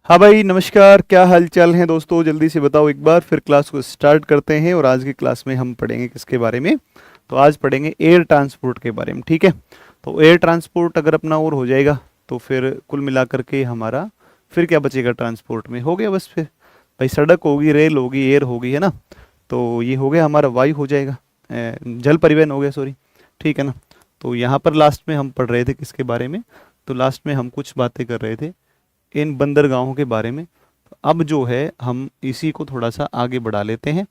हाँ भाई, नमस्कार। क्या हाल चाल है दोस्तों? जल्दी से बताओ एक बार, फिर क्लास को स्टार्ट करते हैं। और आज की क्लास में हम पढ़ेंगे किसके बारे में? तो आज पढ़ेंगे एयर ट्रांसपोर्ट के बारे में, ठीक है। तो एयर ट्रांसपोर्ट अगर अपना और हो जाएगा तो फिर कुल मिलाकर के हमारा फिर क्या बचेगा? ट्रांसपोर्ट में हो गया बस। फिर भाई सड़क होगी, रेल होगी, एयर होगी, है ना। तो ये हो गया हमारा, वायु हो जाएगा, जल परिवहन हो गया, सॉरी, ठीक है ना। तो यहाँ पर लास्ट में हम पढ़ रहे थे किसके बारे में? तो लास्ट में हम कुछ बातें कर रहे थे इन बंदरगाहों के बारे में। अब जो है हम इसी को थोड़ा सा आगे बढ़ा लेते हैं,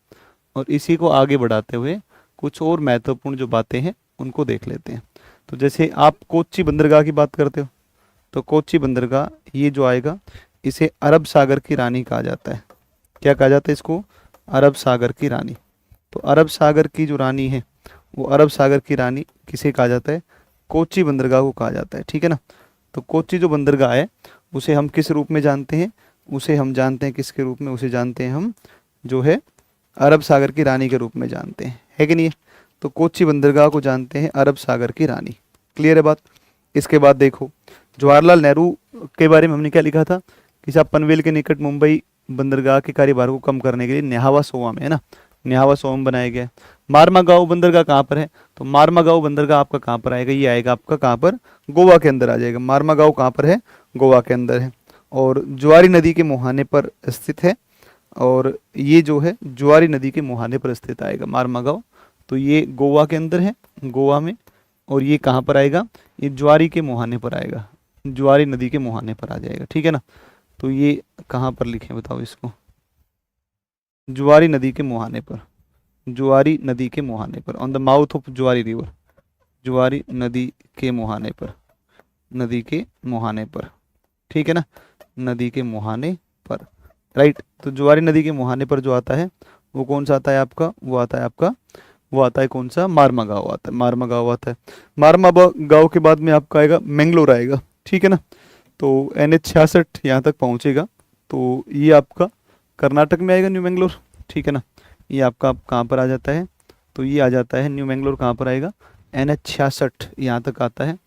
और इसी को आगे बढ़ाते हुए कुछ और महत्वपूर्ण जो बातें हैं उनको देख लेते हैं। तो जैसे आप कोच्चि बंदरगाह की बात करते हो, तो कोच्चि बंदरगाह ये जो आएगा, इसे अरब सागर की रानी कहा जाता है। क्या कहा जाता है इसको? अरब सागर की रानी। तो अरब सागर की जो रानी है, वो अरब सागर की रानी किसे कहा जाता है? कोच्चि बंदरगाह को कहा जाता है, ठीक है ना। तो कोच्चि जो बंदरगाह है, उसे हम किस रूप में जानते हैं? उसे हम जानते हैं किसके रूप में? उसे जानते हैं हम जो है अरब सागर की रानी के रूप में जानते हैं, है कि नहीं? तो कोच्चि बंदरगाह को जानते हैं अरब सागर की रानी। क्लियर है बात? इसके बाद देखो, जवाहरलाल नेहरू के बारे में हमने क्या लिखा था कि साहब पनवेल के निकट मुंबई बंदरगाह के कार्यभार को कम करने के लिए न्याहावा सोवा में, है ना, न्याहावा सोवम बनाया गया है। मारमागांव बंदरगाह कहाँ पर है? तो मारमागांव बंदरगाह आपका कहाँ पर आएगा? ये आएगा आपका कहाँ पर? गोवा के अंदर आ जाएगा। मारमागांव कहाँ पर है? गोवा के अंदर है, और जुआरी नदी के मुहाने पर स्थित है। और ये जो है जुआरी नदी के मुहाने पर स्थित आएगा मारमागांव। तो ये गोवा के अंदर है, गोवा में। और ये कहाँ पर आएगा? ये जुआरी के मुहाने पर आएगा, जुआरी नदी के मुहाने पर आ जाएगा, ठीक है ना। तो ये कहाँ पर लिखें बताओ इसको? जुआरी नदी के मुहाने पर, जुआरी नदी के मुहाने पर, ऑन द माउथ ऑफ जुआरी रिवर, जुआरी नदी के मुहाने पर, नदी के मुहाने पर, ठीक है ना, नदी के मुहाने पर, राइट। तो जुआरी नदी के मुहाने पर जो आता है वो कौन सा आता है आपका? वो आता है आपका, वो आता है कौन सा? मारमा गाँव आता है, मारमा गाँव आता है। मारमा गाँव के बाद में आपका आएगा मैंगलोर आएगा, ठीक है ना। तो NH 66 यहाँ तक पहुँचेगा। तो ये आपका कर्नाटक में आएगा, न्यू मैंगलोर, ठीक है ना। ये आपका कहाँ पर आ जाता है? तो ये आ जाता है न्यू मैंगलोर, कहाँ पर आएगा? NH 66 यहाँ तक आता है।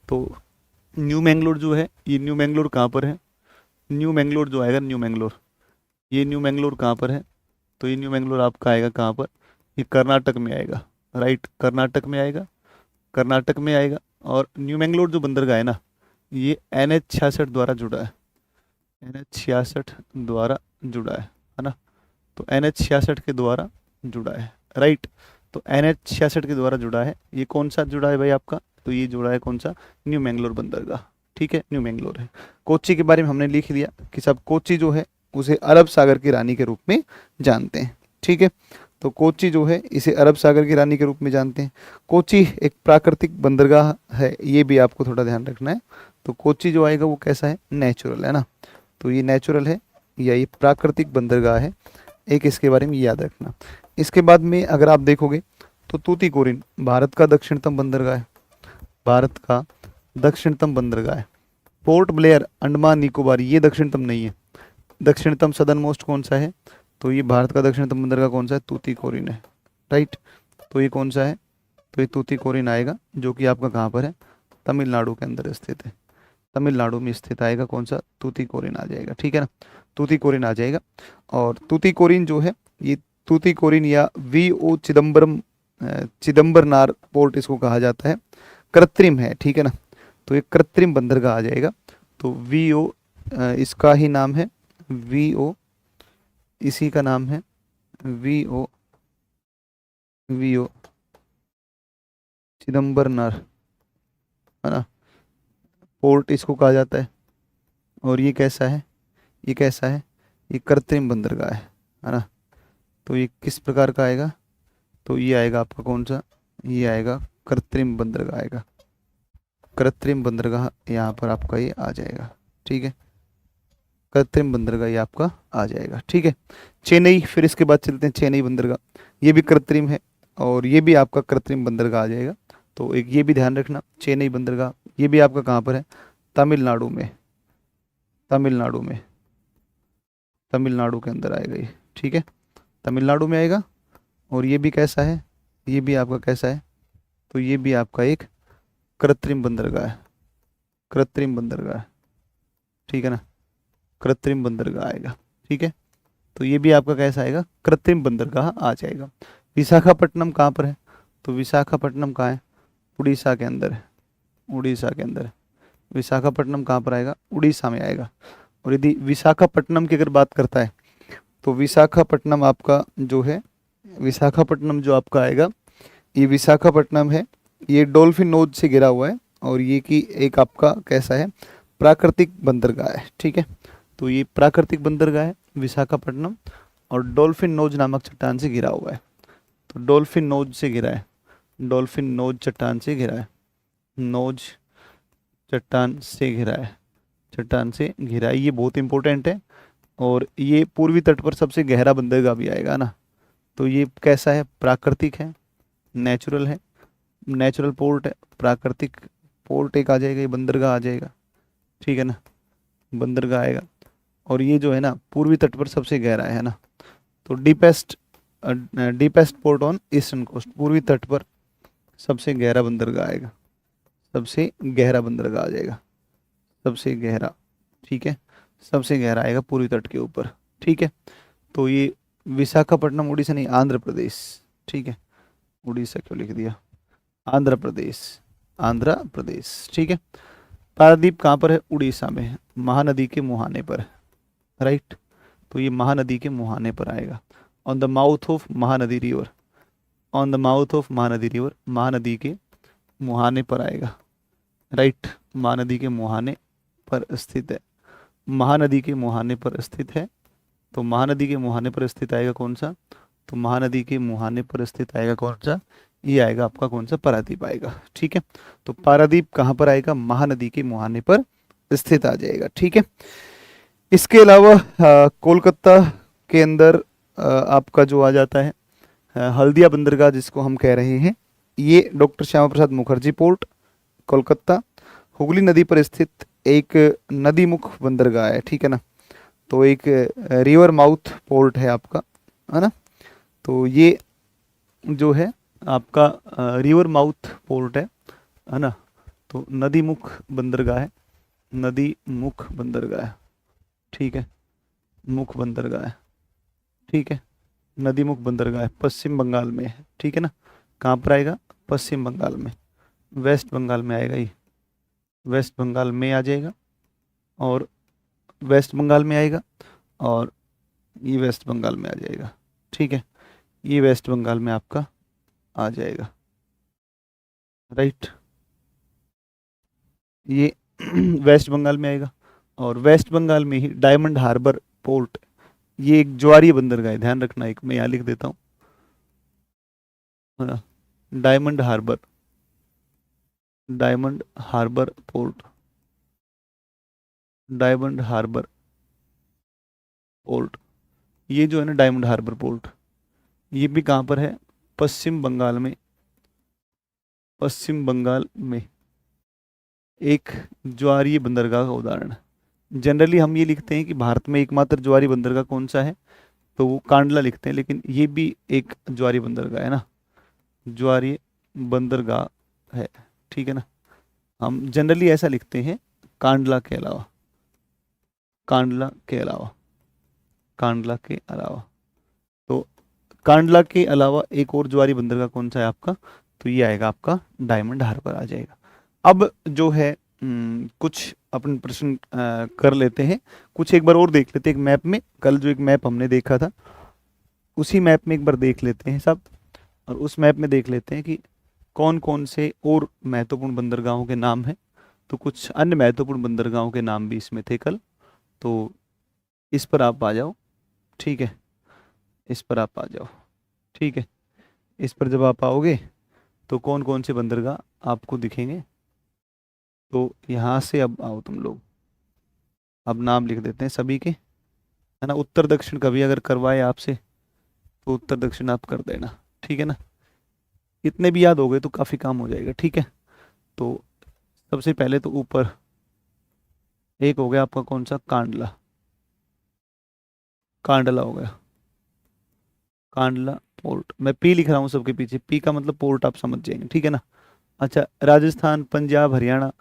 तो न्यू मैंगलोर जो है, ये न्यू मैंगलोर कहाँ पर है? न्यू मैंगलोर जो आएगा, न्यू मैंगलोर, ये न्यू मैंगलोर कहाँ पर है? तो ये न्यू मैंगलोर आपका आएगा कहाँ पर? ये कर्नाटक में आएगा, राइट, कर्नाटक में आएगा, कर्नाटक में आएगा। और न्यू मैंगलोर जो बंदरगाह है ना, ये NH 66 द्वारा जुड़ा है, NH 66 द्वारा जुड़ा है ना। तो NH 66 के द्वारा जुड़ा है, राइट। तो NH 66 के द्वारा जुड़ा है। ये कौन सा जुड़ा है भाई आपका? तो ये जुड़ा है कौन सा? न्यू मैंगलोर बंदरगाह, ठीक है, न्यू मैंगलोर है। कोच्चि के बारे में हमने लिख लिया कि सब कोच्चि जो है उसे अरब सागर की रानी के रूप में जानते हैं, ठीक है। तो कोच्चि जो है इसे अरब सागर की रानी के रूप में जानते हैं। कोच्चि एक प्राकृतिक बंदरगाह है, ये भी आपको थोड़ा ध्यान रखना है। तो कोच्चि जो आएगा वो कैसा है? नेचुरल, है ना। तो ये नेचुरल है या ये प्राकृतिक बंदरगाह है, एक इसके बारे में याद रखना। इसके बाद में अगर आप देखोगे तो तूतीकोरिन भारत का दक्षिणतम बंदरगाह है, भारत का दक्षिणतम बंदरगाह है। पोर्ट ब्लेयर अंडमान निकोबार, ये दक्षिणतम नहीं है। दक्षिणतम सदर्न मोस्ट कौन सा है? तो ये भारत का दक्षिणतम बंदरगाह कौन सा है? तूतीकोरिन है, राइट। तो ये कौन सा है? तो ये तूतीकोरिन आएगा, जो कि आपका कहाँ पर है? तमिलनाडु के अंदर स्थित है, तमिलनाडु में स्थित आएगा कौन सा? तूतीकोरिन आ जाएगा, ठीक है ना, तूतीकोरिन आ जाएगा। और तूतीकोरिन जो है, ये तूतीकोरिन या VO चिदम्बरम, चिदम्बरनार पोर्ट इसको कहा जाता है। कृत्रिम है, ठीक है ना। तो ये कृत्रिम बंदरगाह आ जाएगा। तो VO इसका ही नाम है, VO इसी का नाम है, VO, VO चिदम्बरनार, है ना, पोर्ट इसको कहा जाता है। और ये कैसा है? ये कैसा है? ये कृत्रिम बंदरगाह है ना। तो ये किस प्रकार का आएगा? तो ये आएगा आपका कौन सा? ये आएगा कृत्रिम बंदरगाह आएगा, कृत्रिम बंदरगाह यहाँ पर आपका ये आ जाएगा, ठीक है। कृत्रिम बंदरगाह ये आपका आ जाएगा, ठीक है। चेन्नई, फिर इसके बाद चलते हैं चेन्नई बंदरगाह, ये भी कृत्रिम है, और ये भी आपका कृत्रिम बंदरगाह आ जाएगा। तो एक ये भी ध्यान रखना, चेन्नई बंदरगाह ये भी आपका कहाँ पर है? तमिलनाडु में, तमिलनाडु में, तमिलनाडु के अंदर आएगा ये, ठीक है, तमिलनाडु में आएगा। और ये भी कैसा है? ये भी आपका कैसा है? तो ये भी आपका एक कृत्रिम बंदरगाह है, कृत्रिम बंदरगाह है, ठीक है ना। कृत्रिम बंदरगाह आएगा। ठीक है, तो ये भी आपका कैसा आएगा, कृत्रिम बंदरगाह आ जाएगा। विशाखापट्टनम कहाँ पर है, तो विशाखापट्टनम कहाँ है, उड़ीसा के अंदर है, उड़ीसा के अंदर है। विशाखापट्टनम कहाँ पर आएगा, उड़ीसा में आएगा। और यदि विशाखापट्टनम की अगर बात करता है तो विशाखापट्टनम आपका जो है, विशाखापट्टनम जो आपका आएगा, ये विशाखापट्टनम है, ये डॉल्फिन नोज से घिरा हुआ है और ये कि एक आपका कैसा है, प्राकृतिक बंदरगाह है। ठीक है, तो ये प्राकृतिक बंदरगाह है विशाखापट्टनम और डॉल्फिन नोज नामक चट्टान से घिरा हुआ है। तो डॉल्फिन नोज से घिरा है, डॉल्फिन नोज चट्टान से घिरा है, नोज चट्टान से घिरा है, चट्टान से घिरा है, ये बहुत इंपॉर्टेंट है। और ये पूर्वी तट पर सबसे गहरा बंदरगाह भी आएगा ना। तो ये कैसा है, प्राकृतिक है, नेचुरल है, नेचुरल पोर्ट है, प्राकृतिक पोर्ट एक आ जाएगा, ये बंदरगाह आ जाएगा। ठीक है ना, बंदरगाह आएगा। और ये जो है ना पूर्वी तट पर सबसे गहरा है ना, तो deepest port on eastern coast, पूर्वी तट पर सबसे गहरा बंदरगाह आएगा, सबसे गहरा बंदरगाह आ जाएगा, सबसे गहरा। ठीक है, सबसे गहरा आएगा पूर्वी तट के ऊपर। ठीक है, तो ये विशाखापट्टनम उड़ीसा नहीं, आंध्र प्रदेश। ठीक है, उड़ीसा क्यों लिख दिया, आंध्र प्रदेश, आंध्र प्रदेश। ठीक है, पारादीप कहाँ पर है, उड़ीसा में है, महानदी के मुहाने पर है। राइट, तो ये महानदी के मुहाने पर आएगा, on the mouth of Mahanadi river, on the mouth of Mahanadi river, Mahanadi के मुहाने पर आएगा। राइट, महानदी के मुहाने पर स्थित है, महानदी के मुहाने पर स्थित है। तो महानदी के मुहाने पर स्थित आएगा कौन सा, तो महानदी के मुहाने पर स्थित आएगा कौन सा, ये आएगा आपका कौन सा, पारादीप आएगा। ठीक है, तो पारादीप कहाँ पर आएगा, महानदी के मुहाने पर स्थित आ जाएगा। ठीक है, इसके अलावा कोलकाता के अंदर आपका जो आ जाता है हल्दिया बंदरगाह जिसको हम कह रहे हैं, ये डॉक्टर श्यामा प्रसाद मुखर्जी पोर्ट कोलकाता, हुगली नदी पर स्थित एक नदीमुख बंदरगाह है। ठीक है ना, तो एक रिवर माउथ पोर्ट है आपका, है ना। तो ये जो है आपका रिवर माउथ पोर्ट है ना। तो नदीमुख बंदरगाह है, नदीमुख बंदरगाह है। ठीक है, मुख बंदरगाह है। ठीक है, नदीमुख बंदरगाह है, पश्चिम बंगाल में है। ठीक है ना, कहाँ पर आएगा, पश्चिम बंगाल में, वेस्ट बंगाल में आएगा, ये वेस्ट बंगाल में आ जाएगा, और वेस्ट बंगाल में आएगा, और ये वेस्ट बंगाल में आ जाएगा। ठीक है, ये वेस्ट बंगाल में आपका आ जाएगा। राइट, ये वेस्ट बंगाल में आएगा, और वेस्ट बंगाल में ही डायमंड हार्बर पोर्ट, ये एक ज्वारीय बंदरगाह है, ध्यान रखना। एक मैं यहाँ लिख देता हूँ, है ना, डायमंड हार्बर, डायमंड हार्बर पोर्ट, डायमंड हार्बर पोर्ट, ये जो है ना डायमंड हार्बर पोर्ट, ये भी कहाँ पर है, पश्चिम बंगाल में, पश्चिम बंगाल में एक ज्वारीय बंदरगाह का उदाहरण है। जनरली हम ये लिखते हैं कि भारत में एकमात्र ज्वारीय बंदरगाह कौन सा है, तो वो कांडला लिखते हैं, लेकिन ये भी एक ज्वारीय बंदरगाह है ना, ज्वारीय बंदरगाह है। ठीक है ना, हम जनरली ऐसा लिखते हैं, कांडला के अलावा, कांडला के अलावा, कांडला के अलावा। तो कांडला के अलावा एक और ज्वारीय बंदरगाह कौन सा है आपका, तो ये आएगा आपका डायमंड हार्बर आ जाएगा। अब जो है कुछ अपन प्रश्न कर लेते हैं, कुछ एक बार और देख लेते हैं। एक मैप में, कल जो एक मैप हमने देखा था उसी मैप में एक बार देख लेते हैं सब, और उस मैप में देख लेते हैं कि कौन कौन से और महत्वपूर्ण बंदरगाहों के नाम हैं। तो कुछ अन्य महत्वपूर्ण बंदरगाहों के नाम भी इसमें थे कल, तो इस पर आप आ जाओ। ठीक है, इस पर आप आ जाओ। ठीक है, इस पर जब आप आओगे तो कौन कौन से बंदरगाह आपको दिखेंगे, तो यहाँ से अब आओ तुम लोग, अब नाम लिख देते हैं सभी के, है ना। उत्तर दक्षिण कभी अगर करवाए आपसे तो उत्तर दक्षिण आप कर देना। ठीक है ना, इतने भी याद हो गए तो काफ़ी काम हो जाएगा। ठीक है, तो सबसे पहले तो ऊपर एक हो गया आपका कौन सा, कांडला, कांडला हो गया, कांडला पोर्ट। मैं पी लिख रहा हूँ सबके पीछे, पी का मतलब पोर्ट आप समझ जाएंगे। ठीक है ना। अच्छा, राजस्थान, पंजाब, हरियाणा,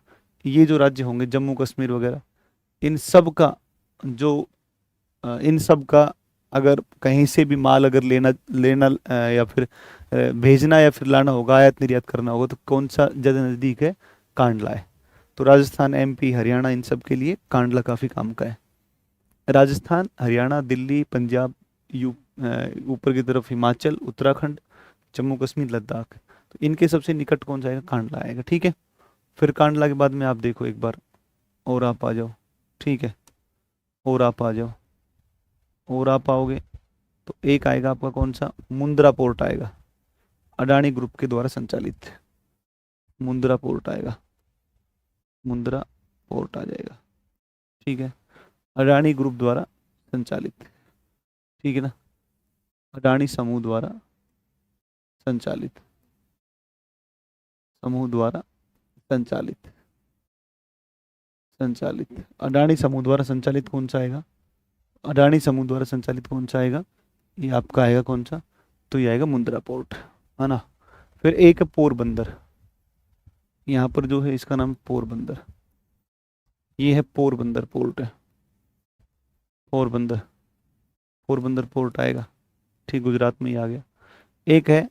ये जो राज्य होंगे, जम्मू कश्मीर वगैरह, इन सब का जो इन सब का अगर कहीं से भी माल अगर लेना लेना या फिर भेजना या फिर लाना होगा, आयात निर्यात करना होगा, तो कौन सा ज़्यादा नज़दीक है? कांडला है। तो राजस्थान, एमपी, हरियाणा, इन सब के लिए कांडला काफ़ी काम का है। राजस्थान, हरियाणा, दिल्ली, पंजाब, यू ऊपर की तरफ हिमाचल, उत्तराखंड, जम्मू कश्मीर, लद्दाख, तो इनके सबसे निकट कौन सा आएगा? कांडला आएगा। ठीक है। फिर कांडला के बाद में आप देखो एक बार, और आप आ जाओ। ठीक है, और आप आ जाओ, और आप आओगे तो एक आएगा आपका कौन सा? मुंद्रा पोर्ट आएगा, अडानी ग्रुप के द्वारा संचालित मुंद्रा पोर्ट आएगा। मुंद्रा पोर्ट आ जाएगा। ठीक है, अडानी ग्रुप द्वारा संचालित। ठीक है ना, अडानी समूह द्वारा संचालित, समूह द्वारा संचालित, संचालित अडानी समूह द्वारा संचालित कौन सा आएगा? अडानी समूह द्वारा संचालित कौन सा आएगा? ये आपका आएगा कौन सा? तो ये आएगा मुंद्रा पोर्ट, है ना। फिर एक है पोरबंदर, यहाँ पर जो है इसका नाम पोरबंदर, ये है पोरबंदर पोर्ट है। पोरबंदर, पोरबंदर पोर्ट आएगा। ठीक, गुजरात में ही आ गया। एक है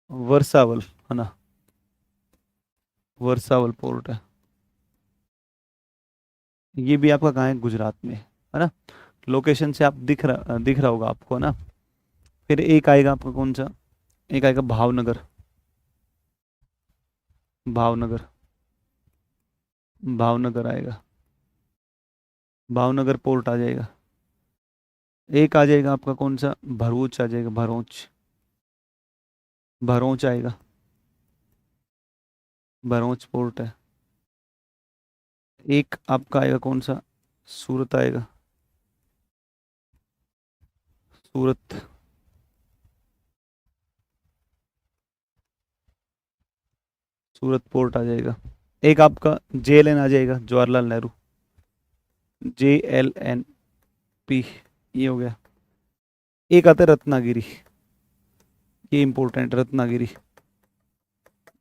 वर्सावल, है ना, वर्सावल पोर्ट है, ये भी आपका कहाँ है? गुजरात में है ना। लोकेशन से आप दिख रहा होगा आपको, है ना। फिर एक आएगा आपका कौन सा? एक आएगा भावनगर, भावनगर, भावनगर आएगा, भावनगर पोर्ट आ जाएगा। एक आ जाएगा आपका कौन सा? भरूच आ जाएगा, भरूच, भरूच आएगा, भरूच पोर्ट है। एक आपका आएगा कौन सा? सूरत आएगा, सूरत, सूरत पोर्ट आ जाएगा। एक आपका जेएलएन आ जाएगा, जवाहरलाल नेहरू, JLNP, ये हो गया। एक आता है रत्नागिरी, ये इंपॉर्टेंट, रत्नागिरी,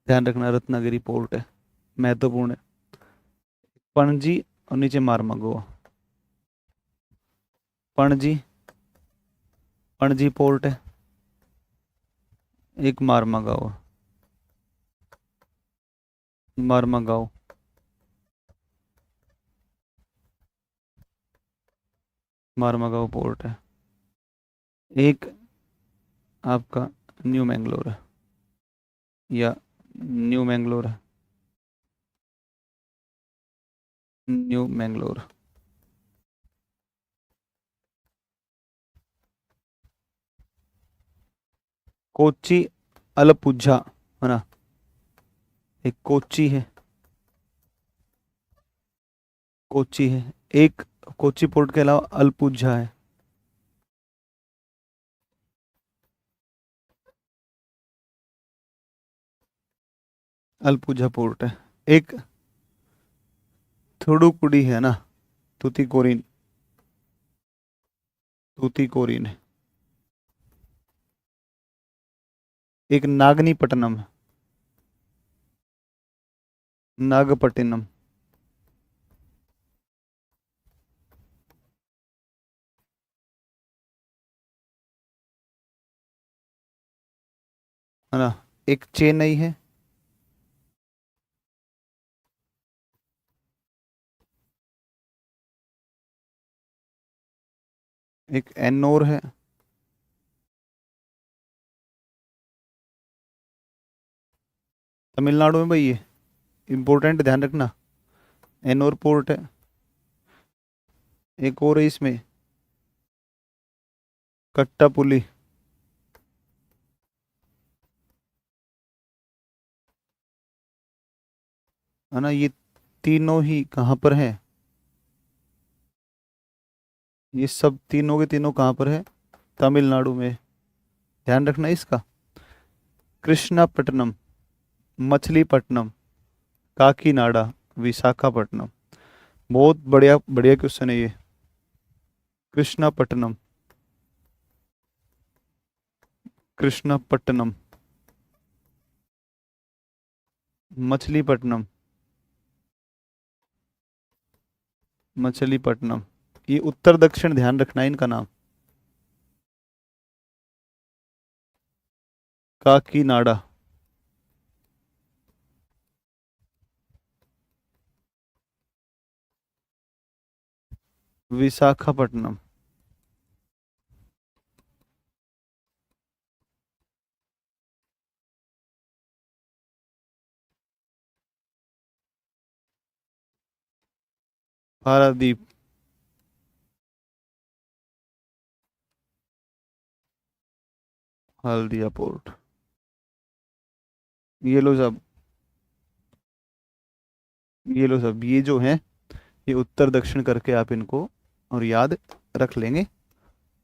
ध्यान रखना, रत्नागिरी पोर्ट है, महत्वपूर्ण है। पणजी और नीचे मारमागो, पणजी, पणजी पोर्ट है। एक मारमागांव, मारमागांव, मारमागांव पोर्ट है। एक आपका न्यू मैंगलोर है, या न्यू मैंगलोर है, न्यू मैंगलोर। कोच्चि, अलपुझा, है ना, एक कोच्चि है, कोच्चि है। एक कोच्चि पोर्ट के अलावा अलपुझा है। अलपुझा पोर्ट है। एक थोडुकुडी है ना, तुतीकोरिन, तुतीकोरिन है। एक नागनीपट्टनम, नागपट्टिनम, है ना। एक चेन्नई है, एक एन्नोर है, तमिलनाडु में भाई, ये इंपॉर्टेंट, ध्यान रखना, एन्नोर पोर्ट है। एक और है इसमें, कट्टापुली, है ना। ये तीनों ही कहाँ पर है? ये सब तीनों के तीनों कहाँ पर है? तमिलनाडु में। ध्यान रखना इसका। कृष्णापट्टनम, मछलीपट्टनम, काकीनाडा, विशाखापट्टनम। बहुत बढ़िया बढ़िया क्वेश्चन है ये। कृष्णापट्टनम, कृष्णापट्टनम, मछलीपट्टनम, मछलीपट्टनम, ये उत्तर दक्षिण ध्यान रखना है इनका नाम। काकीनाडा, विशाखापट्टनम, पारादीप, हल्दिया पोर्ट। ये लो सब, ये लो सब, ये जो है ये उत्तर दक्षिण करके आप इनको और याद रख लेंगे।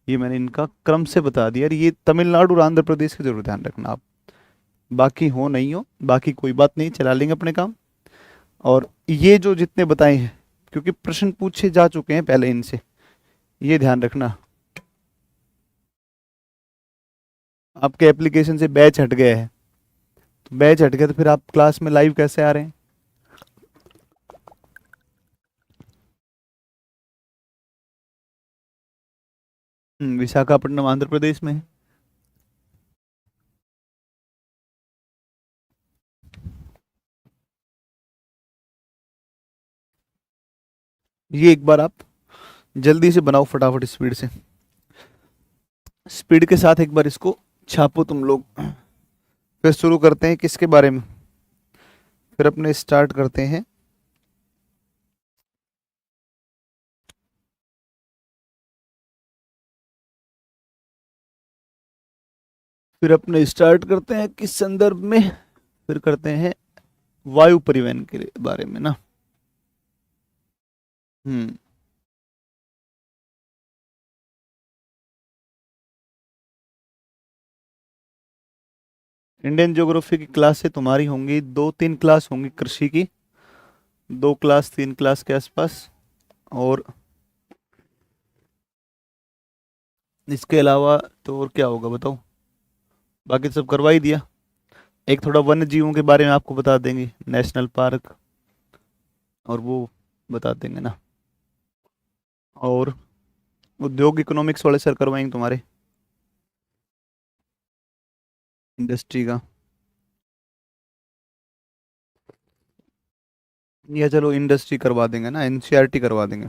ये मैंने इनका क्रम से बता दिया। और ये तमिलनाडु और आंध्र प्रदेश का जरूर ध्यान रखना आप, बाकी हो नहीं हो बाकी कोई बात नहीं, चला लेंगे अपने काम। और ये जो जितने बताए हैं, क्योंकि प्रश्न पूछे जा चुके हैं पहले इनसे, ये ध्यान रखना। आपके एप्लीकेशन से बैच हट गया है, तो बैच हट गया तो फिर आप क्लास में लाइव कैसे आ रहे हैं? विशाखापट्टनम आंध्र प्रदेश में है। ये एक बार आप जल्दी से बनाओ, फटाफट स्पीड से, स्पीड के साथ एक बार इसको छापो तुम लोग। फिर शुरू करते हैं किसके बारे में, फिर अपने स्टार्ट करते हैं। फिर अपने स्टार्ट करते हैं किस संदर्भ में, फिर करते हैं वायु परिवहन के बारे में ना। हम्म। इंडियन ज्योग्राफी की क्लास से तुम्हारी होंगी 2-3 क्लास होंगी कृषि की, 2 क्लास 3 क्लास के आसपास। और इसके अलावा तो और क्या होगा बताओ, बाकी तो सब करवा ही दिया। एक थोड़ा वन्य जीवों के बारे में आपको बता देंगे, नेशनल पार्क और वो बता देंगे ना। और उद्योग इकोनॉमिक्स वाले सर करवाएंगे तुम्हारे, इंडस्ट्री का। या चलो इंडस्ट्री करवा देंगे ना, एनसीईआरटी करवा देंगे,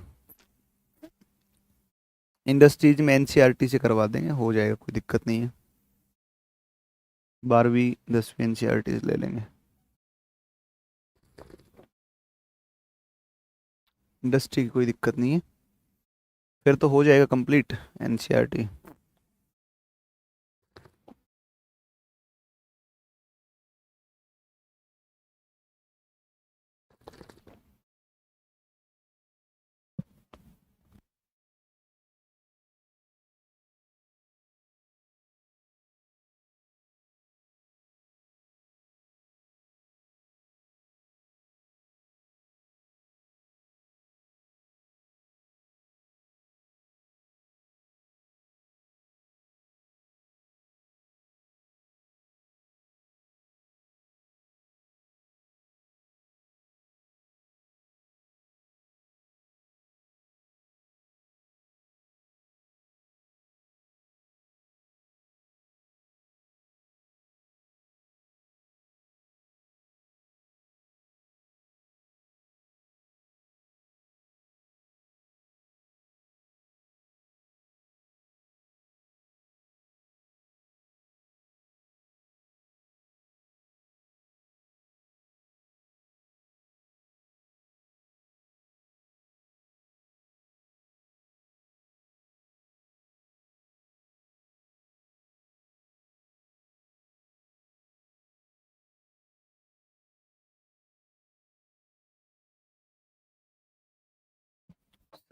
इंडस्ट्रीज में एनसीईआरटी से करवा देंगे, हो जाएगा, कोई दिक्कत नहीं है। 12वीं 10वीं एनसीईआरटी ले लेंगे, इंडस्ट्री की कोई दिक्कत नहीं है, फिर तो हो जाएगा कंप्लीट एनसीईआरटी।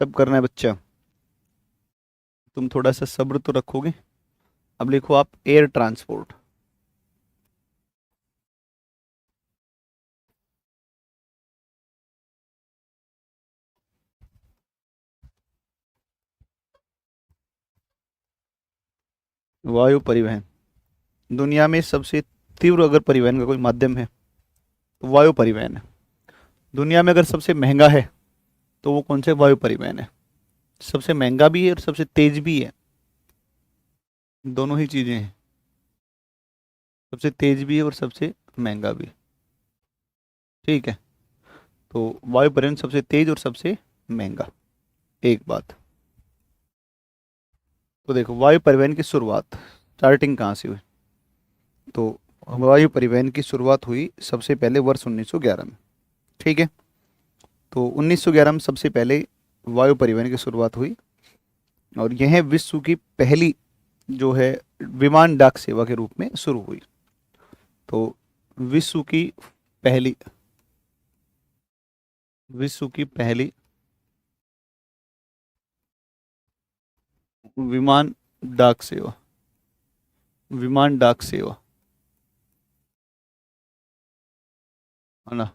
सब करना है बच्चा, तुम थोड़ा सा सब्र तो रखोगे। अब लिखो आप एयर ट्रांसपोर्ट। वायु परिवहन, दुनिया में सबसे तीव्र अगर परिवहन का कोई माध्यम है तो वायु परिवहन है। दुनिया में अगर सबसे महंगा है तो वो कौन से वायु परिवहन है। सबसे महंगा भी है और सबसे तेज भी है, दोनों ही चीजें हैं। सबसे तेज भी है और सबसे महंगा भी। ठीक है, तो वायु परिवहन सबसे तेज और सबसे महंगा। एक बात तो देखो, वायु परिवहन की शुरुआत स्टार्टिंग कहाँ से हुई। तो वायु परिवहन की शुरुआत हुई सबसे पहले वर्ष 1911 में। ठीक है, तो 1911 में सबसे पहले वायु परिवहन की शुरुआत हुई, और यह विश्व की पहली जो है विमान डाक सेवा के रूप में शुरू हुई। तो विश्व की पहली विश्व की पहली विमान डाक सेवा, विमान डाक सेवा, है ना,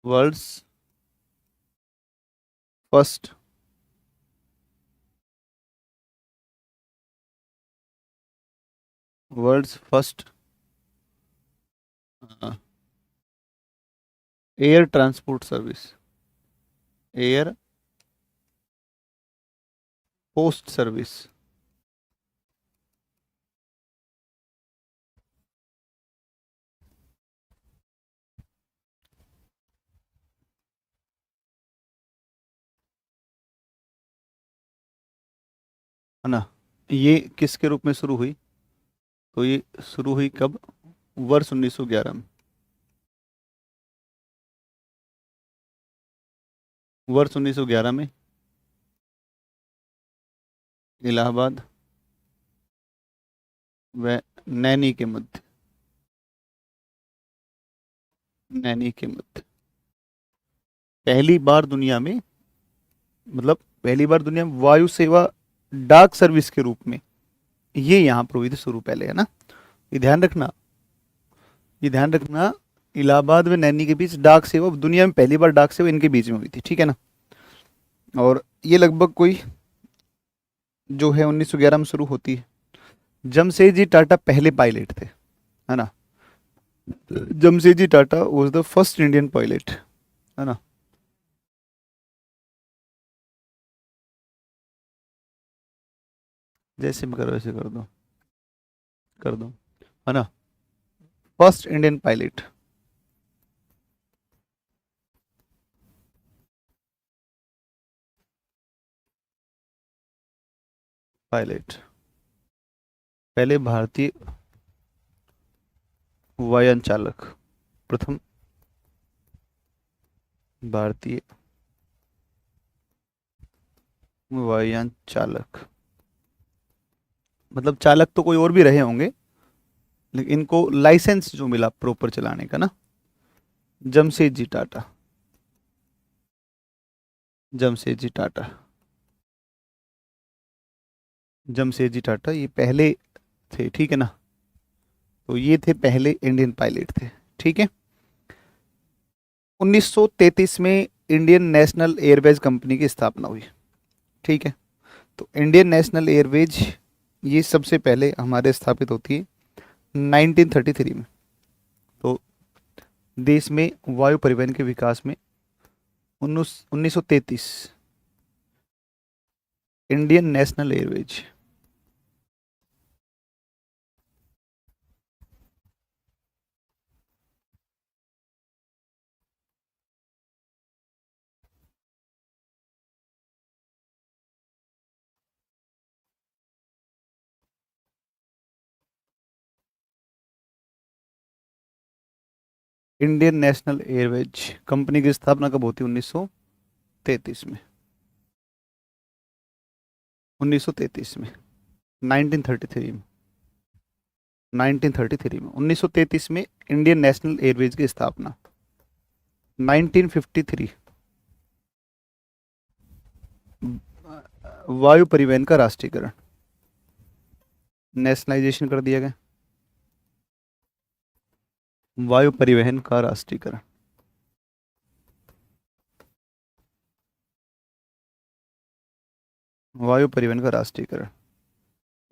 world's first world's first air transport service, air post service. है ना, ये किसके रूप में शुरू हुई। तो ये शुरू हुई कब, वर्ष 1911 में। वर्ष 1911 में इलाहाबाद व नैनी के मध्य, नैनी के मध्य पहली बार दुनिया में, मतलब पहली बार दुनिया में वायु सेवा डाक सर्विस के रूप में ये यहाँ पर हुई थी शुरू पहले, है ना। ये ध्यान रखना, ये ध्यान रखना, इलाहाबाद व नैनी के बीच डाक सेवा दुनिया में पहली बार डाक सेवा इनके बीच में हुई थी, ठीक है ना। और ये लगभग कोई जो है 1911 में शुरू होती है। जमशेदजी टाटा पहले पायलट थे, है ना। Jamshedji Tata was the first Indian pilot, है ना। जैसे भी करो वैसे कर दो, है ना। फर्स्ट इंडियन पायलट, पायलट पहले भारतीय वायुयान चालक, प्रथम भारतीय वायुयान चालक। मतलब चालक तो कोई और भी रहे होंगे, लेकिन इनको लाइसेंस जो मिला प्रॉपर चलाने का ना, जमशेदजी टाटा, जमशेदजी टाटा, जमशेदजी टाटा ये पहले थे, ठीक है ना। तो ये थे पहले इंडियन पायलट थे, ठीक है। 1933 में इंडियन नेशनल एयरवेज कंपनी की स्थापना हुई, ठीक है। तो इंडियन नेशनल एयरवेज ये सबसे पहले हमारे स्थापित होती है 1933 में। तो देश में वायु परिवहन के विकास में 1933 Indian national Airways, Indian national Airways company की स्थापना कब होती है, 1933 में, 1933 में, 1933 में, 1933 में, 1933 में इंडियन नेशनल एयरवेज की स्थापना। 1953 वायु परिवहन का राष्ट्रीयकरण, नेशनलाइजेशन कर दिया गया, वायु परिवहन का राष्ट्रीयकरण। वायु परिवहन का राष्ट्रीयकरण,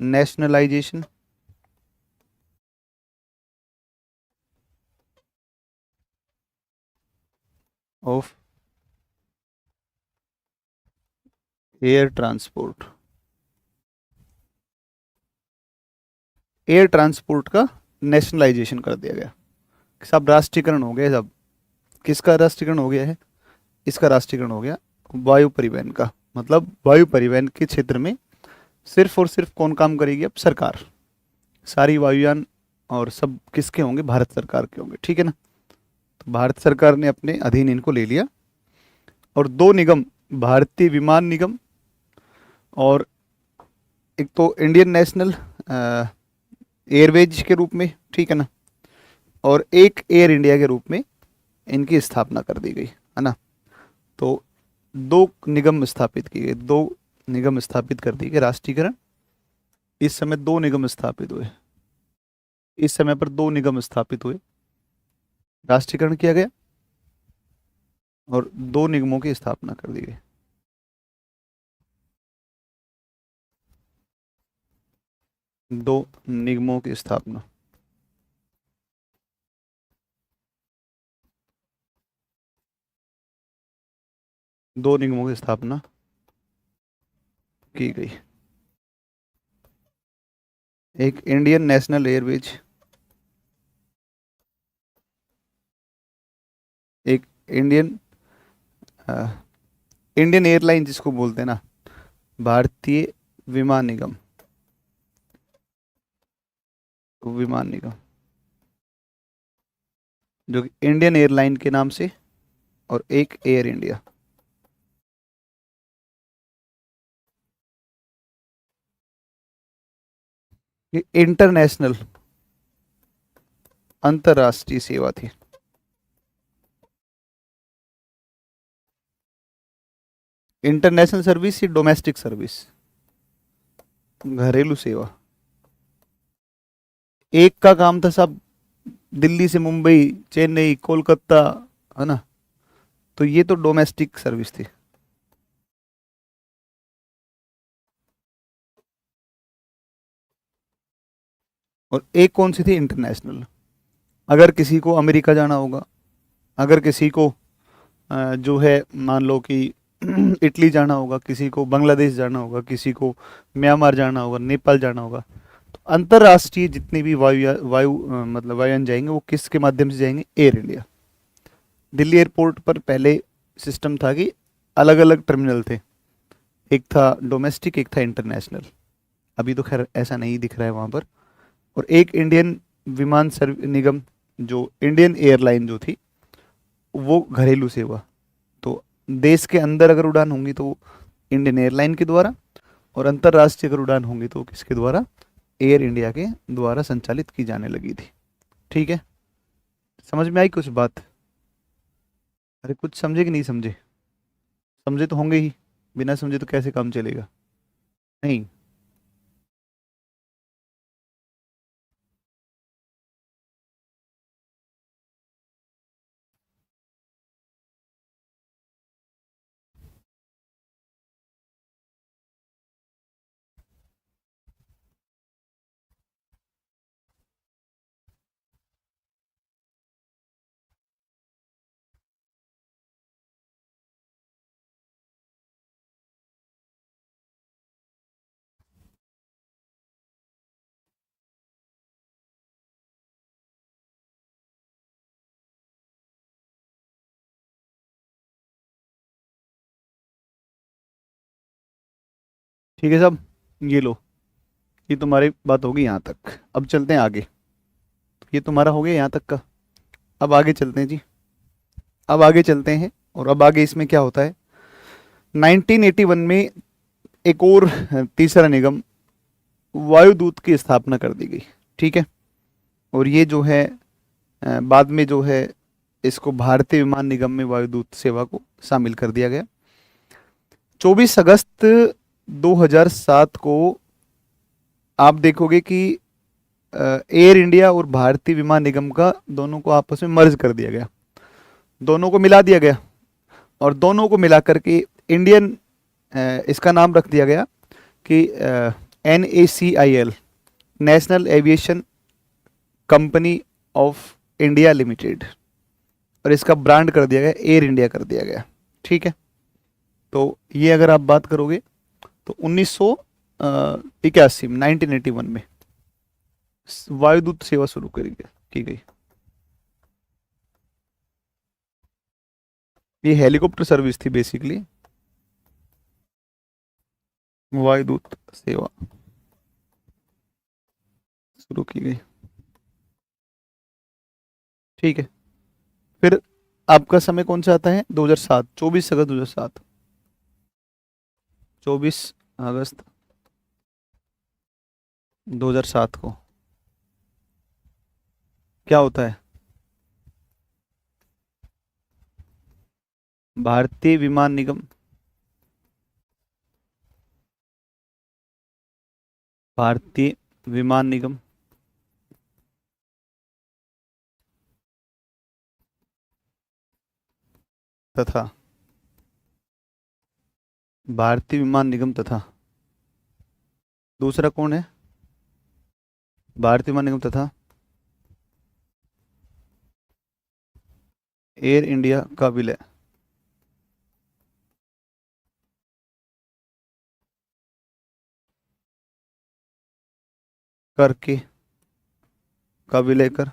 nationalisation of air transport, air transport का नेशनलाइजेशन कर दिया गया, सब राष्ट्रीयकरण हो गया सब। किसका राष्ट्रीयकरण हो गया है? इसका राष्ट्रीयकरण हो गया वायु परिवहन का। मतलब वायु परिवहन के क्षेत्र में सिर्फ और सिर्फ कौन काम करेगी? अब सरकार। सारी वायुयान और सब किसके होंगे? भारत सरकार के होंगे, ठीक है ना। तो भारत सरकार ने अपने अधीन इनको ले लिया। और दो निगम, भारतीय विमान निगम और एक तो इंडियन नेशनल एयरवेज के रूप में, ठीक है ना, और एक एयर इंडिया के रूप में इनकी स्थापना कर दी गई, है ना। तो दो निगम स्थापित किए गए, दो निगम स्थापित कर दिए गए। राष्ट्रीयकरण, इस समय दो निगम स्थापित हुए, इस समय पर दो निगम स्थापित हुए, राष्ट्रीयकरण किया गया और दो निगमों की स्थापना कर दी गई। दो निगमों की स्थापना, दो निगमों की स्थापना की गई। एक इंडियन नेशनल एयरवेज, एक इंडियन इंडियन एयरलाइन जिसको बोलते हैं ना, भारतीय विमान निगम, विमान निगम जो कि इंडियन एयरलाइन के नाम से, और एक एयर इंडिया। ये इंटरनेशनल, अंतरराष्ट्रीय सेवा थी। इंटरनेशनल सर्विस या डोमेस्टिक सर्विस? घरेलू सेवा। एक का काम था सब दिल्ली से मुंबई, चेन्नई, कोलकाता, है ना। तो ये तो डोमेस्टिक सर्विस थी। और एक कौन सी थी? इंटरनेशनल। अगर किसी को अमेरिका जाना होगा, अगर किसी को जो है मान लो कि इटली जाना होगा, किसी को बांग्लादेश जाना होगा, किसी को म्यांमार जाना होगा, नेपाल जाना होगा, तो अंतरराष्ट्रीय जितनी भी मतलब वायुयान जाएंगे वो किसके माध्यम से जाएंगे? Air India. दिल्ली एयरपोर्ट पर पहले सिस्टम था कि अलग अलग टर्मिनल थे, एक था डोमेस्टिक, एक था इंटरनेशनल। अभी तो खैर ऐसा नहीं दिख रहा है वहाँ पर। और एक इंडियन विमान सर्व निगम, जो इंडियन एयरलाइन जो थी, वो घरेलू सेवा। तो देश के अंदर अगर उड़ान होंगी तो इंडियन एयरलाइन के द्वारा, और अंतर्राष्ट्रीय अगर उड़ान होंगी तो किसके द्वारा? एयर इंडिया के द्वारा संचालित की जाने लगी थी, ठीक है। समझ में आई कुछ बात? अरे कुछ समझे कि नहीं समझे? समझे तो होंगे ही, बिना समझे तो कैसे काम चलेगा? नहीं। ठीक है सब, ये लो, ये तुम्हारी बात होगी यहाँ तक। अब चलते हैं आगे। ये तुम्हारा हो गया यहाँ तक का। अब आगे चलते हैं जी, अब आगे चलते हैं। और अब आगे इसमें क्या होता है? 1981 में एक और तीसरा निगम, वायुदूत की स्थापना कर दी गई, ठीक है। और ये जो है बाद में जो है इसको भारतीय विमान निगम में वायुदूत सेवा को शामिल कर दिया गया। 24 अगस्त 2007 को आप देखोगे कि एयर इंडिया और भारतीय विमान निगम का दोनों को आपस में मर्ज कर दिया गया, दोनों को मिला दिया गया। और दोनों को मिला करके इंडियन इसका नाम रख दिया गया कि NACIL, national aviation company of India limited. और इसका ब्रांड कर दिया गया एयर इंडिया कर दिया गया, ठीक है। तो ये अगर आप बात करोगे तो 1981 में 1981 में वायुदूत सेवा शुरू करी गई की गई। ये हेलीकॉप्टर सर्विस थी बेसिकली, वायुदूत सेवा शुरू की गई। ठीक है, फिर आपका समय कौन सा आता है? 2007, 24 अगस्त 2007, 24 अगस्त 2007 को क्या होता है? भारतीय विमान निगम, भारतीय विमान निगम तथा भारतीय विमान निगम तथा दूसरा कौन है? भारतीय विमान निगम तथा एयर इंडिया का विलय करके, का विलय कर,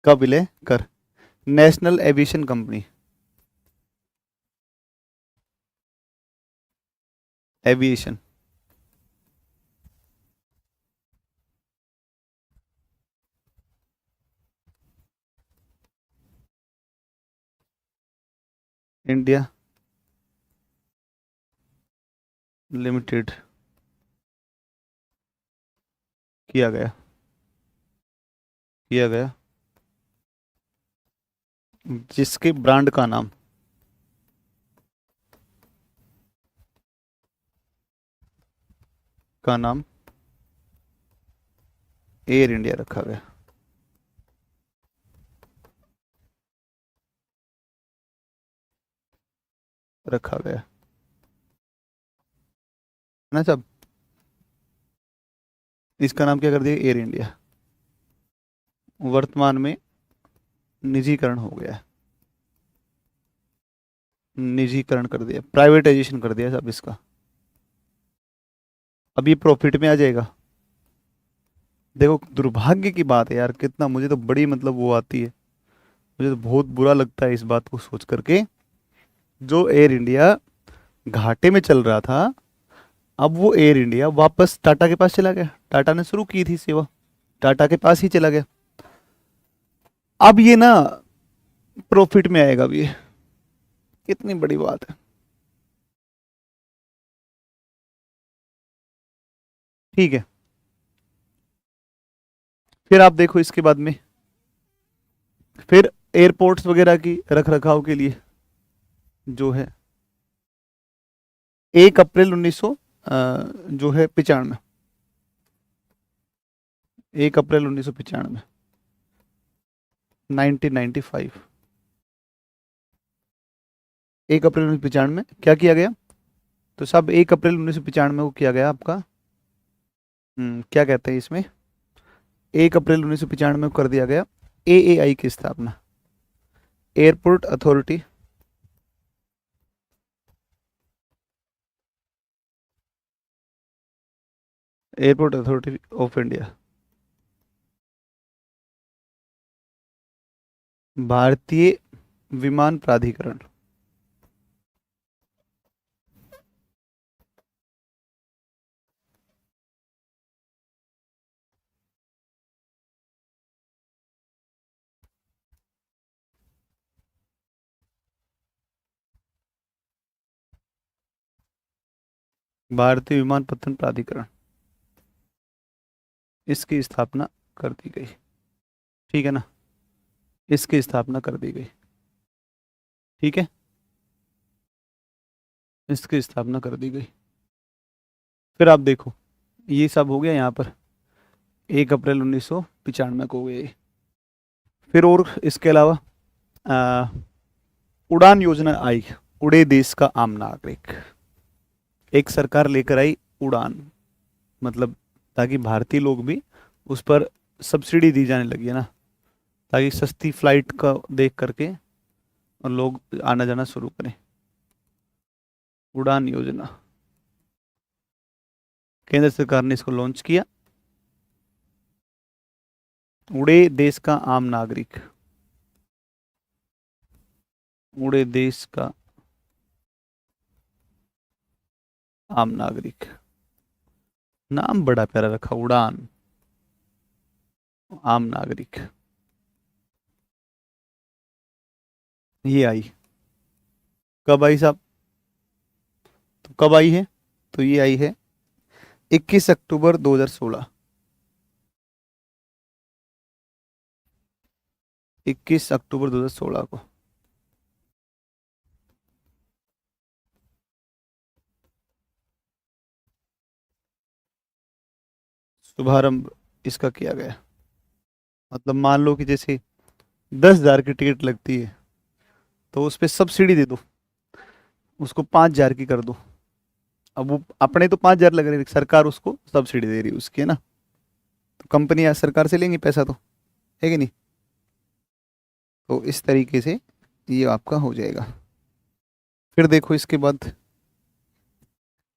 का विलय कर national aviation company, aviation India limited किया गया, किया गया, जिसके ब्रांड का नाम एयर इंडिया रखा गया। रखा गया ना सब। इसका नाम क्या कर दिया? Air India. वर्तमान में निजीकरण हो गया है, निजीकरण कर दिया, प्राइवेटाइजेशन कर दिया सब इसका। अब ये प्रॉफिट में आ जाएगा। देखो दुर्भाग्य की बात है यार, कितना मुझे तो बड़ी मतलब वो आती है, मुझे तो बहुत बुरा लगता है इस बात को सोच करके। जो एयर इंडिया घाटे में चल रहा था, अब वो एयर इंडिया वापस टाटा के पास चला गया। टाटा ने शुरू की थी सेवा, टाटा के पास ही चला गया। अब ये ना प्रॉफिट में आएगा अब ये, कितनी बड़ी बात है। ठीक है, फिर आप देखो इसके बाद में, फिर एयरपोर्ट्स वगैरह की रख रखाव के लिए जो है 1 अप्रैल 1900 जो है 95, 1 अप्रैल 1995, 1995, 1 अप्रैल 1995 में क्या किया गया? तो सब 1 अप्रैल 1995 को किया गया आपका, क्या कहते हैं इसमें, 1 अप्रैल 1995 को कर दिया गया एएआई की स्थापना, airport authority airport authority of India, भारतीय विमान प्राधिकरण, भारतीय विमानपत्तन प्राधिकरण, इसकी स्थापना कर दी गई। ठीक है ना, इसकी स्थापना कर दी गई। ठीक है, इसकी स्थापना कर दी गई। फिर आप देखो ये सब हो गया यहाँ पर 1 अप्रैल 1995 को हो गया ये। फिर और इसके अलावा आ, उड़ान योजना आई, उड़े देश का आम नागरिक। एक सरकार लेकर आई उड़ान, मतलब ताकि भारतीय लोग भी उस पर सब्सिडी दी जाने लगी है ना, ताकि सस्ती फ्लाइट का देख करके और लोग आना जाना शुरू करें। उड़ान योजना, केंद्र सरकार ने इसको लॉन्च किया। उड़े देश का आम नागरिक, उड़े देश का आम नागरिक, नाम बड़ा प्यारा रखा, उड़ान आम नागरिक। ये आई कब आई साहब? तो कब आई है? तो ये आई है 21 अक्टूबर 2016। 21 अक्टूबर 2016 को। शुभारंभ इसका किया गया। मतलब मान लो कि जैसे 10,000 की टिकट लगती है, तो उस पर सब्सिडी दे दो, उसको 5,000 की कर दो। अब वो अपने तो 5,000 लग रहे हैं, सरकार उसको सब्सिडी दे रही है उसकी, है ना। तो कंपनी सरकार से लेंगी पैसा, तो है कि नहीं। तो इस तरीके से ये आपका हो जाएगा। फिर देखो इसके बाद,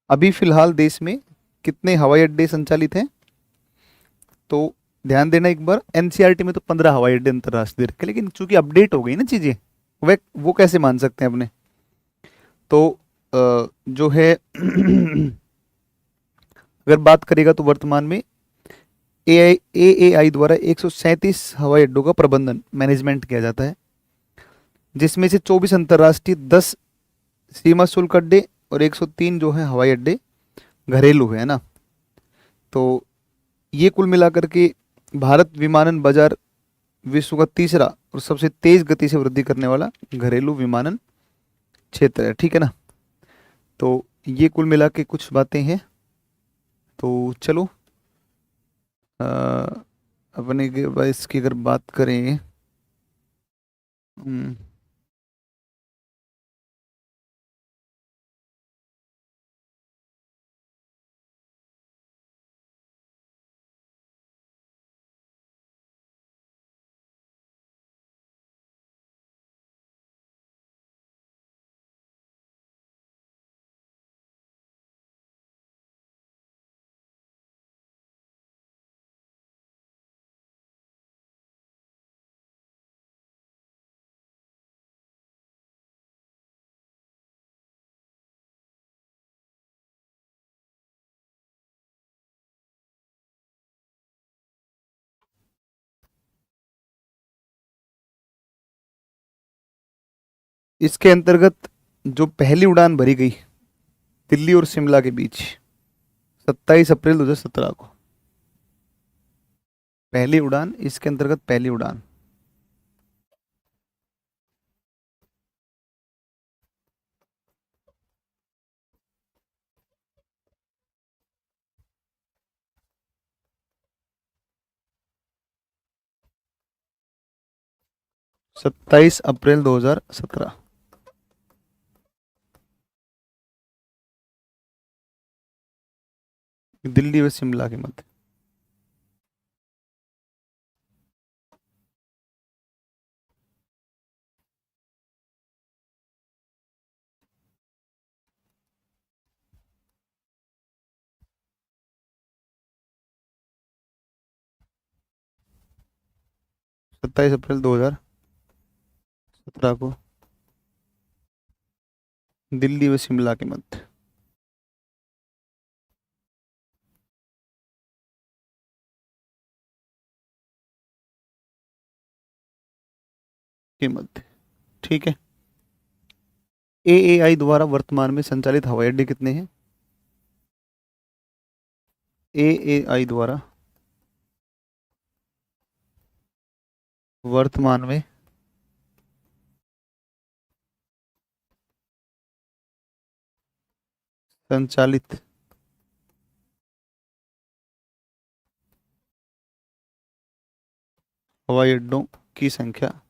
अभी फिलहाल देश में कितने हवाई अड्डे संचालित हैं? तो ध्यान देना एक बार, एनसीईआरटी में तो 15 हवाई अड्डे अंतर्राष्ट्रीय रखे, लेकिन चूंकि अपडेट हो गई ना चीजें, वे वो कैसे मान सकते हैं अपने। तो जो है अगर बात करेगा तो वर्तमान में एआई द्वारा 137 हवाई अड्डों का प्रबंधन मैनेजमेंट किया जाता है, जिसमें से 24 अंतर्राष्ट्रीय, 10 सीमा शुल्क अड्डे और 103 जो है हवाई अड्डे घरेलू है ना। तो ये कुल मिलाकर के भारत विमानन बाजार विश्व का तीसरा और सबसे तेज गति से वृद्धि करने वाला घरेलू विमानन क्षेत्र है, ठीक है ना। तो ये कुल मिला के कुछ बातें हैं। तो चलो, अ, अपने इसकी अगर बात करें, हम्म, इसके अंतर्गत जो पहली उड़ान भरी गई दिल्ली और शिमला के बीच 27 अप्रैल 2017 को, पहली उड़ान, इसके अंतर्गत पहली उड़ान। 27 अप्रैल 2017, दिल्ली व शिमला के मध्य। 27 अप्रैल 2017 को दिल्ली व शिमला के मध्य, के मध्य, ठीक है। एएआई द्वारा वर्तमान में संचालित हवाई अड्डे कितने हैं? एएआई द्वारा वर्तमान में संचालित हवाई अड्डों की संख्या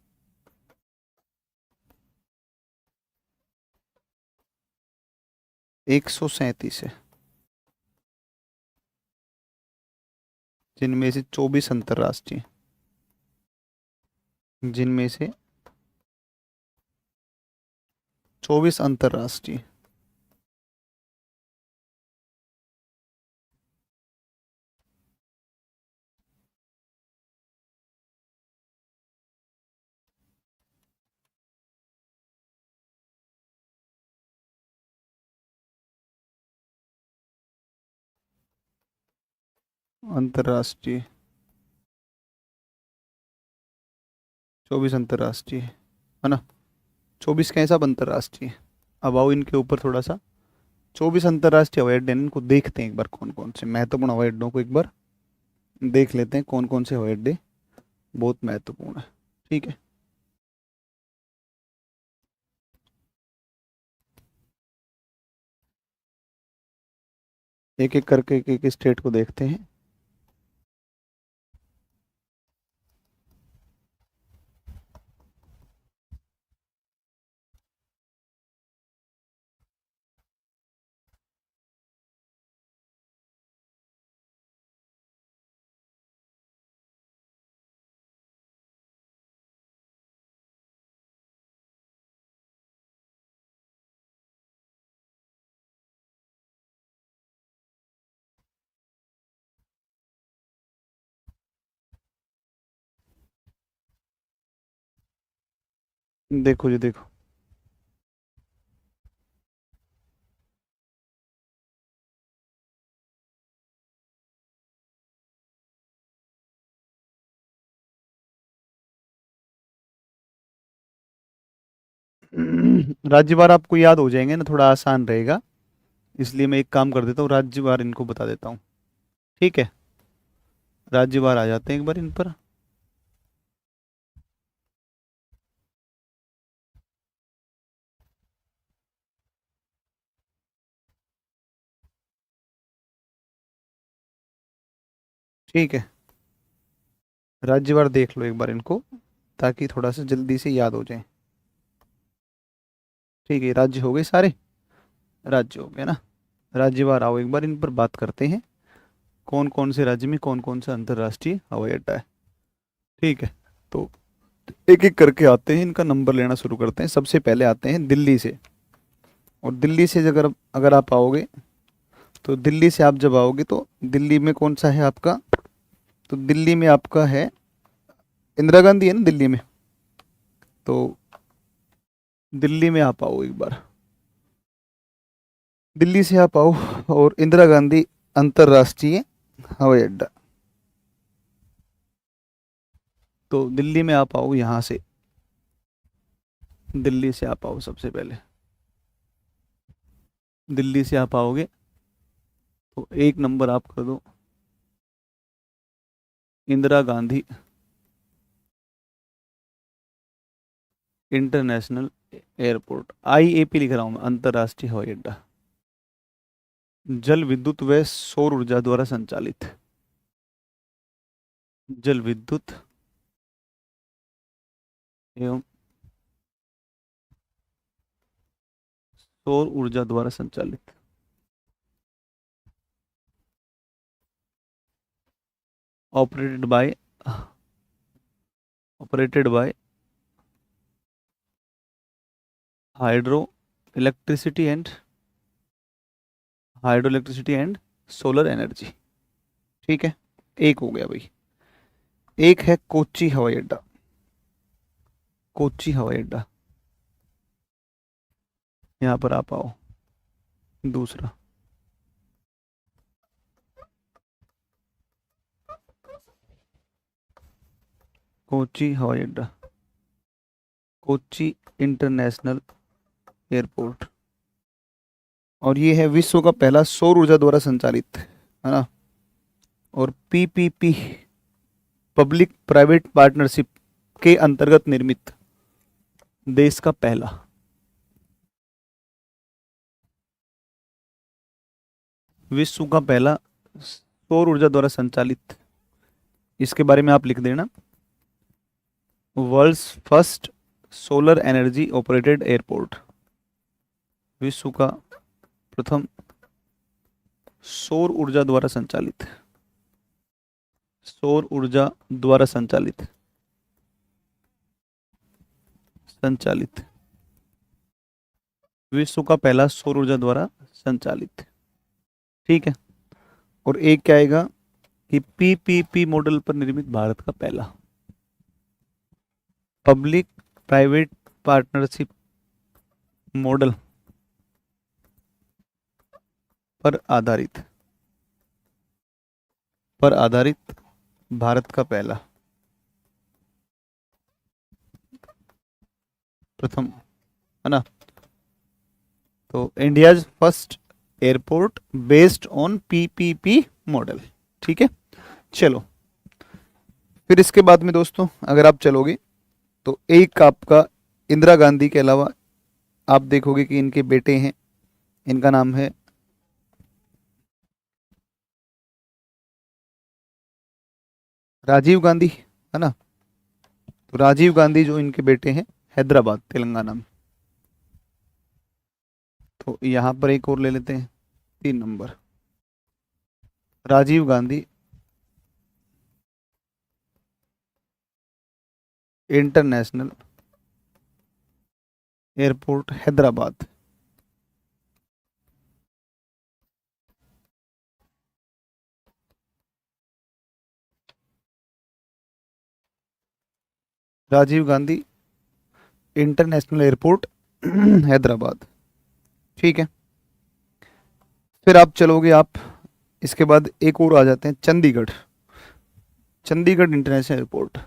137 है, जिनमें से 24 अंतर्राष्ट्रीय, जिनमें से 24 अंतर्राष्ट्रीय। अंतर्राष्ट्रीय 24 अंतर्राष्ट्रीय है ना। 24 के सब अंतर्राष्ट्रीय। अब आओ इनके ऊपर थोड़ा सा। 24 अंतर्राष्ट्रीय हवाई अड्डे हैं, इनको देखते हैं एक बार कौन कौन से महत्वपूर्ण हवाई अड्डों को एक बार देख लेते हैं, कौन कौन से हवाई अड्डे बहुत महत्वपूर्ण है। ठीक है, एक एक करके एक एक स्टेट को देखते हैं। देखो जी देखो, राज्यवार आपको याद हो जाएंगे ना, थोड़ा आसान रहेगा, इसलिए मैं एक काम कर देता हूँ, राज्यवार इनको बता देता हूँ। ठीक है, राज्यवार आ जाते हैं एक बार इन पर। ठीक है, राज्यवार देख लो एक बार इनको, ताकि थोड़ा सा जल्दी से याद हो जाए। ठीक है, राज्य हो गए सारे, राज्य हो गए ना। राज्यवार आओ एक बार इन पर बात करते हैं, कौन कौन से राज्य में कौन कौन सा अंतर्राष्ट्रीय हवाई अड्डा है। ठीक है, तो एक एक करके आते हैं, इनका नंबर लेना शुरू करते हैं। सबसे पहले आते हैं दिल्ली से। और दिल्ली से अगर अगर आप आओगे, तो दिल्ली से आप जब आओगे तो दिल्ली में कौन सा है आपका, तो दिल्ली में आपका है इंदिरा गांधी है ना दिल्ली में। तो दिल्ली में आप आओ एक बार, दिल्ली से आप आओ, और इंदिरा गांधी अंतर्राष्ट्रीय हवाई अड्डा। तो दिल्ली में आप आओ, यहाँ से दिल्ली से आप आओ सबसे पहले। दिल्ली से आप आओगे तो एक नंबर आप कर दो Indira Gandhi international airport, IAP लिख रहा हूँ मैं, अंतर्राष्ट्रीय हवाई अड्डा। जल विद्युत व सौर ऊर्जा द्वारा संचालित, जल विद्युत एवं सौर ऊर्जा द्वारा संचालित। Operated by operated by hydro electricity and hydro electricity and solar energy. ठीक है, एक हो गया भाई। एक है कोच्चि हवाई अड्डा, कोच्चि हवाई अड्डा, यहाँ पर आप आओ। दूसरा कोच्चि हवाई अड्डा, कोच्चि इंटरनेशनल एयरपोर्ट। और ये है विश्व का पहला सौर ऊर्जा द्वारा संचालित, है ना। और पीपीपी पब्लिक प्राइवेट पार्टनरशिप के अंतर्गत निर्मित देश का पहला। विश्व का पहला सौर ऊर्जा द्वारा संचालित, इसके बारे में आप लिख देना, world's first solar energy operated airport. विश्व का प्रथम सौर ऊर्जा द्वारा संचालित, सौर ऊर्जा द्वारा संचालित संचालित विश्व का पहला सौर ऊर्जा द्वारा संचालित, ठीक है। और एक क्या आएगा कि पीपीपी मॉडल पर निर्मित भारत का पहला पब्लिक प्राइवेट पार्टनरशिप मॉडल पर आधारित भारत का पहला प्रथम, है ना। तो India's first airport based on PPP model, ठीक है। चलो, फिर इसके बाद में दोस्तों अगर आप चलोगे तो एक आपका इंदिरा गांधी के अलावा आप देखोगे कि इनके बेटे हैं, इनका नाम है राजीव गांधी, है ना। तो राजीव गांधी जो इनके बेटे हैं, हैदराबाद तेलंगाना में। तो यहाँ पर एक और ले लेते हैं, 3 number, Rajiv Gandhi international airport Hyderabad. Rajiv Gandhi international airport Hyderabad, ठीक है। फिर आप चलोगे, आप इसके बाद एक और आ जाते हैं, चंडीगढ़ इंटरनेशनल एयरपोर्ट।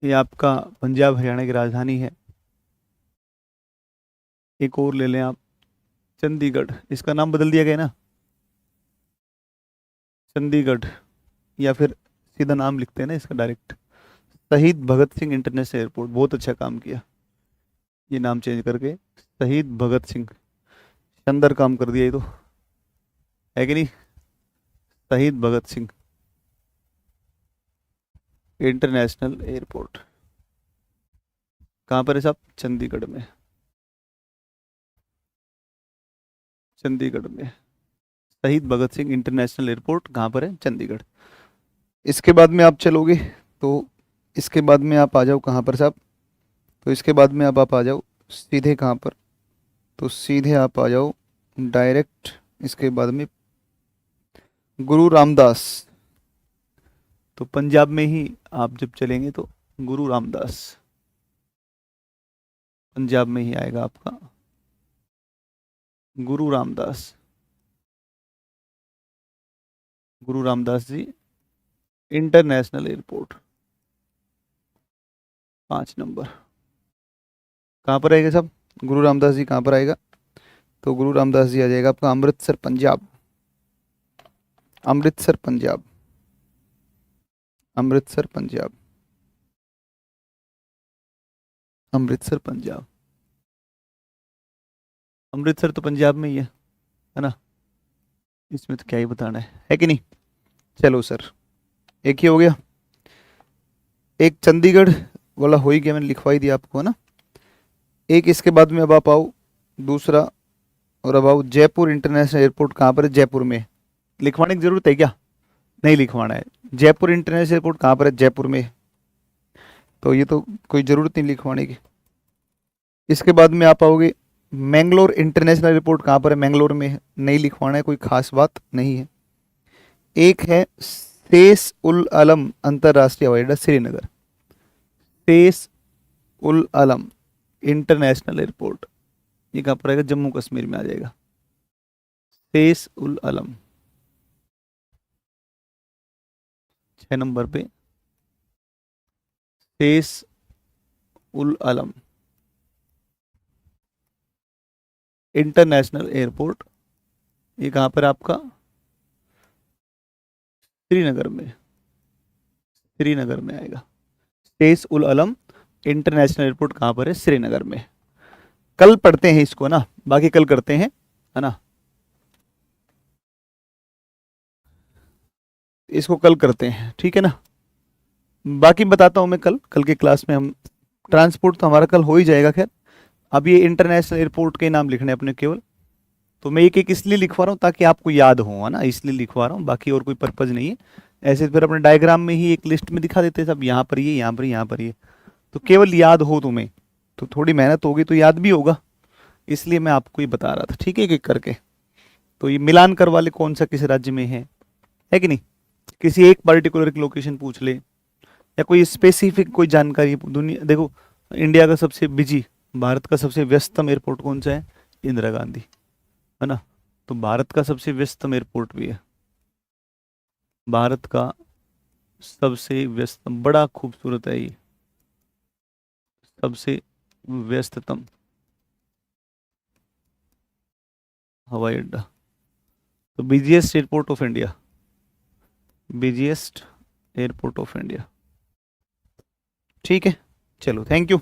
ये आपका पंजाब हरियाणा की राजधानी है। एक और ले लें आप, चंडीगढ़, इसका नाम बदल दिया गया ना, चंडीगढ़, या फिर सीधा नाम लिखते हैं ना इसका डायरेक्ट, शहीद भगत सिंह इंटरनेशनल एयरपोर्ट। बहुत अच्छा काम किया ये नाम चेंज करके, शहीद भगत सिंह, शानदार काम कर दिया ये तो, है कि नहीं। शहीद भगत सिंह इंटरनेशनल एयरपोर्ट कहाँ पर है साहब? चंडीगढ़ में, चंडीगढ़ में शहीद भगत सिंह इंटरनेशनल एयरपोर्ट कहाँ पर है? चंडीगढ़। इसके बाद में आप चलोगे तो इसके बाद में आप आ जाओ कहाँ पर साहब? तो इसके बाद में अब आप आ जाओ सीधे कहाँ पर? तो सीधे आप आ जाओ डायरेक्ट इसके बाद में गुरु रामदास। तो पंजाब में ही आप जब चलेंगे तो गुरु रामदास पंजाब में ही आएगा आपका, गुरु रामदास, गुरु Ramdas ji international airport 5 number. कहाँ पर आएगा साहब गुरु रामदास जी? कहाँ पर आएगा? तो गुरु रामदास जी आ जाएगा आपका अमृतसर पंजाब, अमृतसर पंजाब, अमृतसर पंजाब, अमृतसर पंजाब। अमृतसर तो पंजाब में ही है ना, इसमें तो क्या ही बताना है कि नहीं। चलो सर, एक ही हो गया, एक चंडीगढ़ वाला हो ही गया, मैंने लिखवा ही दिया आपको, है ना। एक इसके बाद में अब आप आओ दूसरा, और अब आओ जयपुर इंटरनेशनल एयरपोर्ट। कहाँ पर है? जयपुर में। लिखवाने की जरूरत है क्या? नहीं लिखवाना है। जयपुर इंटरनेशनल एयरपोर्ट कहाँ पर है? जयपुर में। तो ये तो कोई ज़रूरत नहीं लिखवाने की। इसके बाद में आप आओगे मैंगलोर इंटरनेशनल एयरपोर्ट। कहाँ पर है? मैंगलोर में है। नहीं लिखवाना है, कोई खास बात नहीं है। एक है सेस उल आलम अंतर्राष्ट्रीय हवाई अड्डा श्रीनगर, सेस उल आलम इंटरनेशनल एयरपोर्ट, ये कहाँ पर आएगा? जम्मू कश्मीर में आ जाएगा, सेस उल आलम। 6 नंबर पे सेस उल आलम इंटरनेशनल एयरपोर्ट, ये कहाँ पर आपका? श्रीनगर में, श्रीनगर में आएगा। सेस उल आलम इंटरनेशनल एयरपोर्ट कहाँ पर है? श्रीनगर में। कल पढ़ते हैं इसको ना, बाकी कल करते हैं, है ना, इसको कल करते हैं, ठीक है ना। बाकी बताता हूँ मैं कल के क्लास में। हम ट्रांसपोर्ट तो हमारा कल हो ही जाएगा। खैर अब ये इंटरनेशनल एयरपोर्ट के नाम लिखने अपने केवल, तो मैं एक एक इसलिए लिखवा रहा हूँ ताकि आपको याद हो, है ना, इसलिए लिखवा रहा हूँ, बाकी और कोई पर्पज़ नहीं है। ऐसे फिर अपने डायग्राम में ही एक लिस्ट में दिखा देते हैं सब, यहाँ पर ये, यहाँ पर, यहाँ पर ये, तो केवल याद हो तुम्हें, तो थोड़ी मेहनत होगी तो याद भी होगा, इसलिए मैं आपको ये बता रहा था, ठीक है, एक एक करके। तो ये मिलान कर वाले कौन सा किस राज्य में है कि नहीं, किसी एक पर्टिकुलर की लोकेशन पूछ ले, या कोई स्पेसिफिक कोई जानकारी। दुनिया देखो, इंडिया का सबसे बिजी, भारत का सबसे व्यस्तम एयरपोर्ट कौन सा है? इंदिरा गांधी, है ना। तो भारत का सबसे व्यस्तम एयरपोर्ट भी है, भारत का सबसे व्यस्तम, बड़ा खूबसूरत है ये, सबसे व्यस्ततम हवाई अड्डा। तो busiest airport of India, busiest airport of India. ठीक है, चलो, थैंक यू।